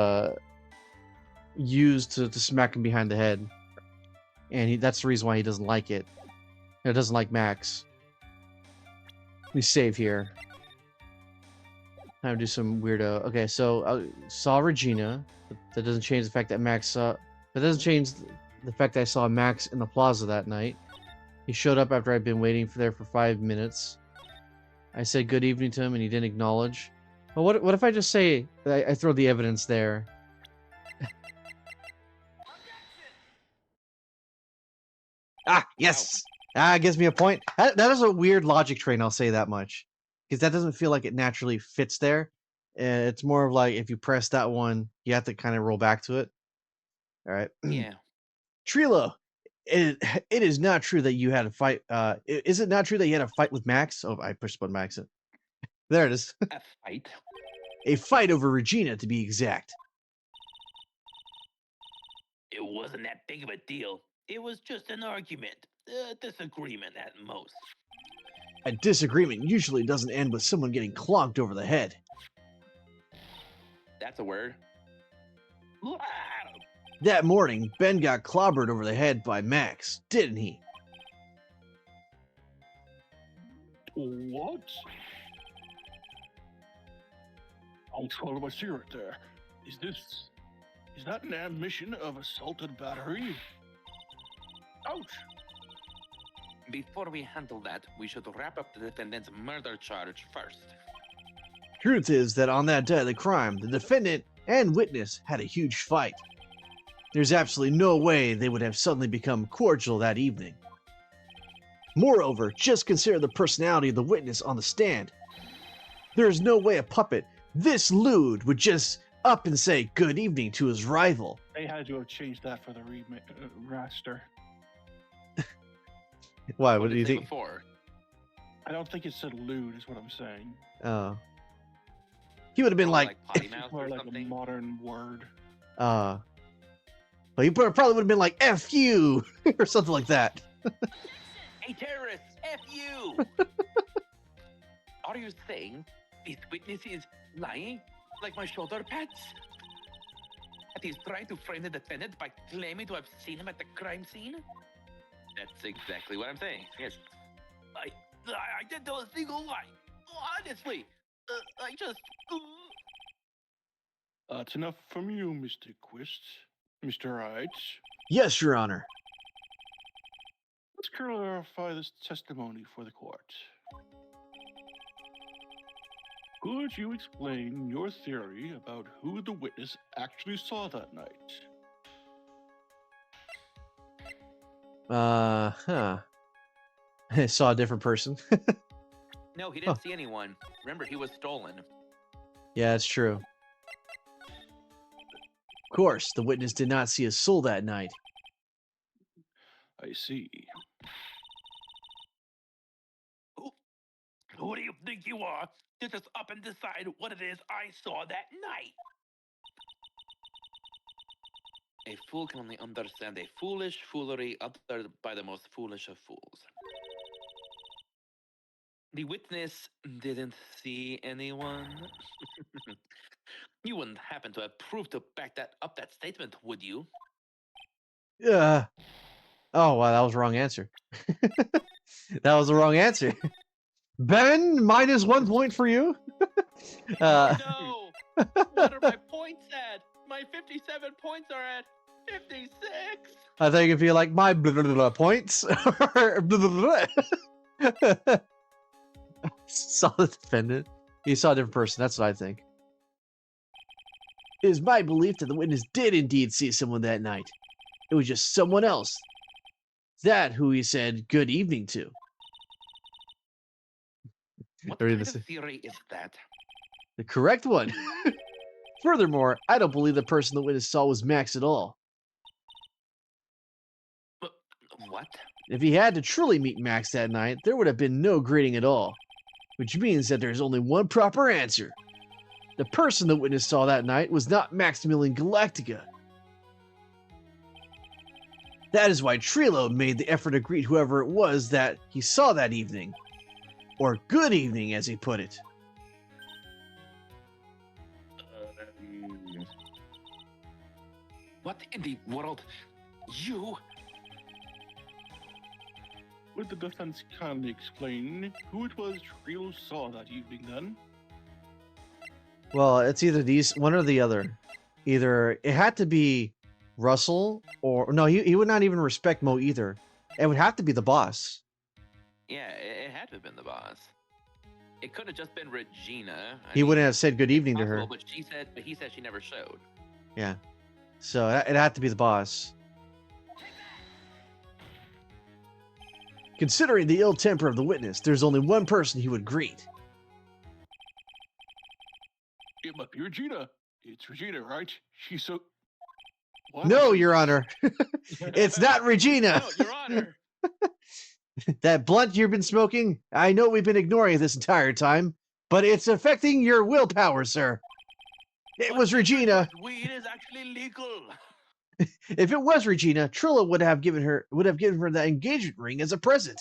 used to smack him behind the head. And that's the reason why he doesn't like it. It doesn't like Max. We save here. Time to do some weirdo. Okay, so I saw Regina. But that doesn't change the fact that Max saw... That doesn't change the fact that I saw Max in the plaza that night. He showed up after I'd been waiting there for 5 minutes. I said good evening to him and he didn't acknowledge. Well, what if I just say... I throw the evidence there. Yes! It gives me a point. That is a weird logic train, I'll say that much. Because that doesn't feel like it naturally fits there. It's more of like, if you press that one, you have to kind of roll back to it. Alright. Yeah. Trilo, it is not true that you had a fight. Is it not true that you had a fight with Max? Oh, I pushed button by accident. There it is. A fight? A fight over Regina, to be exact. It wasn't that big of a deal. It was just an argument. A disagreement at most. A disagreement usually doesn't end with someone getting clonked over the head. That's a word. That morning, Ben got clobbered over the head by Max, didn't he? What? I'll swallow my cigarette there. Is that an admission of assault and battery? Ouch! Before we handle that, we should wrap up the defendant's murder charge first. Truth is that on that day of the crime, the defendant and witness had a huge fight. There's absolutely no way they would have suddenly become cordial that evening. Moreover, just consider the personality of the witness on the stand. There is no way a puppet this lewd would just up and say good evening to his rival. They had to have changed that for the raster. Why? What do did you it say think? Before? I don't think it said lewd, is what I'm saying. Oh. He would have been like, potty mouth Or or like a something? modern word. well, he probably would have been like, F you, or something like that. Hey, terrorists! F you! Are you saying this witness is lying? Like my shoulder pats? That he's trying to frame the defendant by claiming to have seen him at the crime scene? That's exactly what I'm saying, yes. I didn't tell a single lie. Honestly, I just... That's enough from you, Mr. Quist. Mr. Wright. Yes, Your Honor. Let's clarify this testimony for the court. Could you explain your theory about who the witness actually saw that night? I saw a different person. No, he didn't see anyone. Remember, he was stolen. Yeah, that's true. Of course, the witness did not see a soul that night. I see. Who do you think you are to just up and decide what it is I saw that night? A fool can only understand a foolish foolery uttered by the most foolish of fools. The witness didn't see anyone. You wouldn't happen to have proof to back that statement, would you? Oh, wow, that was the wrong answer. That was the wrong answer. Ben, -1 point for you. No! What are my points at? My 57 points are at 56! I think if you like my blah, blah, blah, points, or blah, blah, blah. Saw the defendant. He saw a different person. That's what I think. It is my belief that the witness did indeed see someone that night. It was just someone else. That who he said good evening to. What Or kind this- of theory is that? The correct one. Furthermore, I don't believe the person the witness saw was Max at all. What? If he had to truly meet Max that night, there would have been no greeting at all. Which means that there's only one proper answer. The person the witness saw that night was not Maximilian Galactica. That is why Trilo made the effort to greet whoever it was that he saw that evening. Or good evening, as he put it. What in the world? You? Would the defense kindly explain who it was Trilo saw that evening then? Well, it's either these, one or the other. Either it had to be Russell, or no, he would not even respect Mo either. It would have to be the boss. Yeah, it had to have been the boss. It could have just been Regina. He wouldn't have said good evening to her. But he said she never showed. Yeah. So it had to be the boss. Considering the ill temper of the witness, there's only one person he would greet. It must be Regina. It's Regina, right? She's so... What? No, Your Honor. It's not Regina. No, Your Honor. That blunt you've been smoking, I know we've been ignoring it this entire time, but it's affecting your willpower, sir. It was Regina. Weed is actually legal. If it was Regina, Trilla would have given her that engagement ring as a present.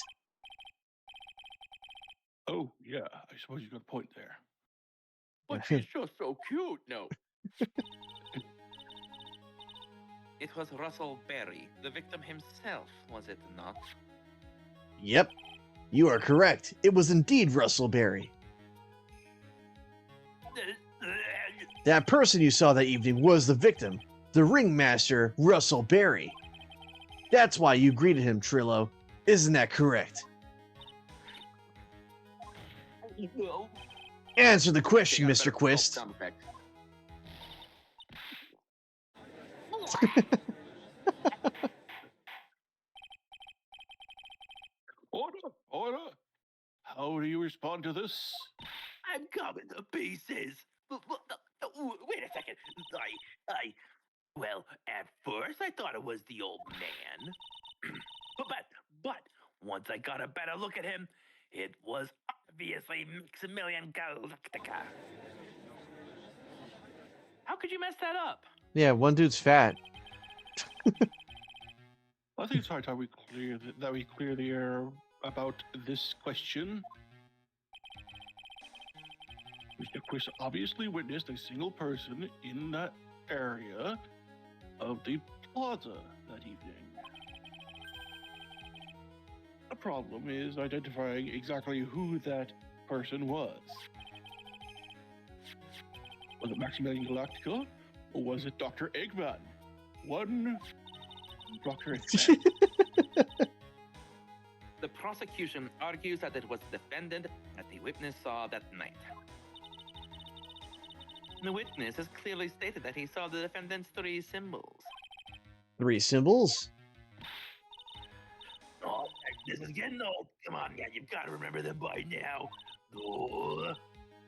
Oh, yeah. I suppose you got a point there. But she's just so cute. No. It was Russell Berry, the victim himself, was it not? Yep, you are correct. It was indeed Russell Berry. That person you saw that evening was the victim, the ringmaster, Russell Berry. That's why you greeted him, Trillo. Isn't that correct? No. Answer the question, Mr. Quist. Order! How do you respond to this? I'm coming to pieces. Wait a second. Well, at first I thought it was the old man. but once I got a better look at him, it was obviously Maximilian Galactica. How could you mess that up? Yeah, one dude's fat. I think it's high time we clear the air about this question. Mr. Quist obviously witnessed a single person in that area of the plaza that evening. The problem is identifying exactly who that person was. Was it Maximilian Galactica, or was it Dr. Eggman? One Dr. Eggman. The prosecution argues that it was the defendant that the witness saw that night. The witness has clearly stated that he saw the defendant's 3 symbols. 3 symbols? Oh, this is getting old. Come on, man, you've got to remember them by now. Oh,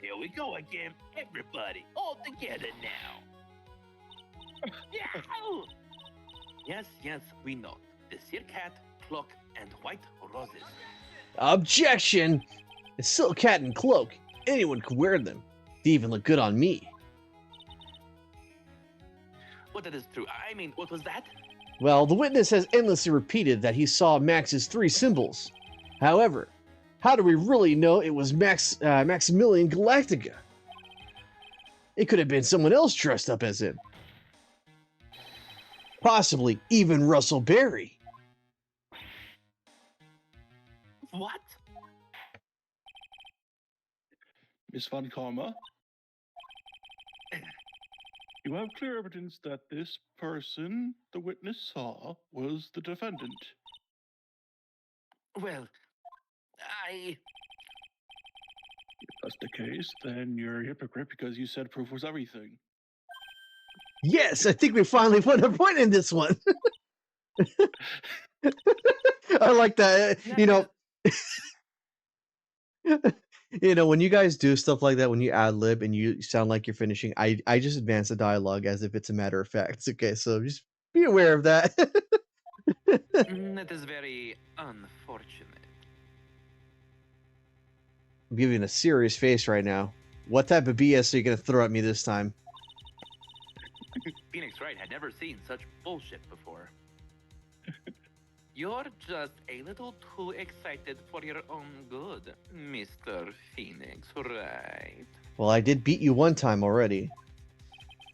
here we go again. Everybody, all together now. Yeah! Yes, we know. The silk hat, cloak, and white roses. Objection! A silk hat and cloak. Anyone could wear them. They even look good on me. Well, that is true. I mean, what was that? Well, the witness has endlessly repeated that he saw Max's 3 symbols. However, how do we really know it was Maximilian Galactica? It could have been someone else dressed up as him. Possibly even Russell Berry. What? Miss Von Karma, you have clear evidence that this person the witness saw was the defendant. Well, If that's the case, then you're a hypocrite because you said proof was everything. Yes, I think we finally put a point in this one. I like that. When you guys do stuff like that, when you ad lib and you sound like you're finishing, I just advance the dialogue as if it's a matter of fact. Okay, so just be aware of that. that is very unfortunate. I'm giving a serious face right now. What type of BS are you gonna throw at me this time? Phoenix Wright had never seen such bullshit before. You're just a little too excited for your own good, Mr. Phoenix Wright. Well, I did beat you one time already.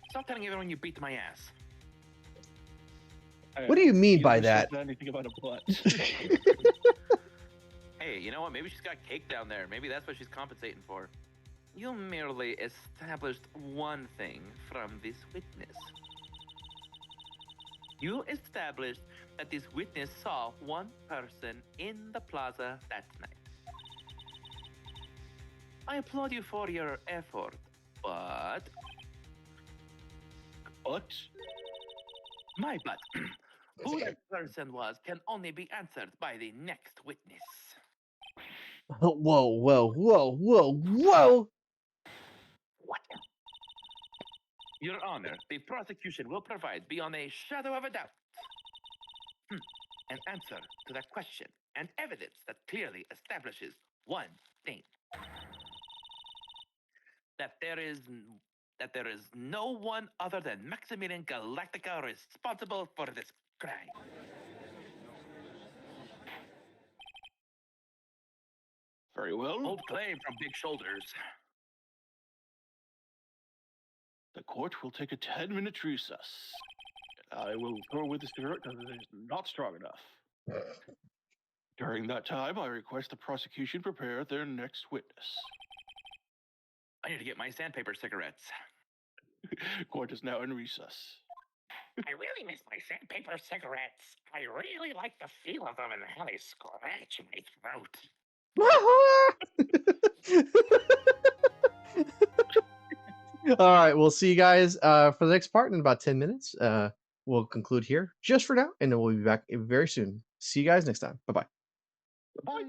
Stop telling everyone you beat my ass. What do you mean He by never said that? anything about a butt. Hey, you know what? Maybe she's got cake down there. Maybe that's what she's compensating for. You merely established one thing from this witness. You established that this witness saw one person in the plaza that night. I applaud you for your effort, but What? my butt. Who that person was can only be answered by the next witness. Whoa, whoa, whoa, whoa, whoa! What? Your Honor, the prosecution will provide beyond a shadow of a doubt an answer to that question and evidence that clearly establishes one thing. That there is no one other than Maximilian Galactica responsible for this crime. Very well. Bold claim from Big Shoulders. The court will take a 10-minute recess. I will throw away the cigarette because it is not strong enough. During that time, I request the prosecution prepare their next witness. I need to get my sandpaper cigarettes. Court is now in recess. I really miss my sandpaper cigarettes. I really like the feel of them and how they scratch my throat. All right, we'll see you guys for the next part in about 10 minutes. We'll conclude here just for now, and then we'll be back very soon. See you guys next time. Bye-bye. Bye.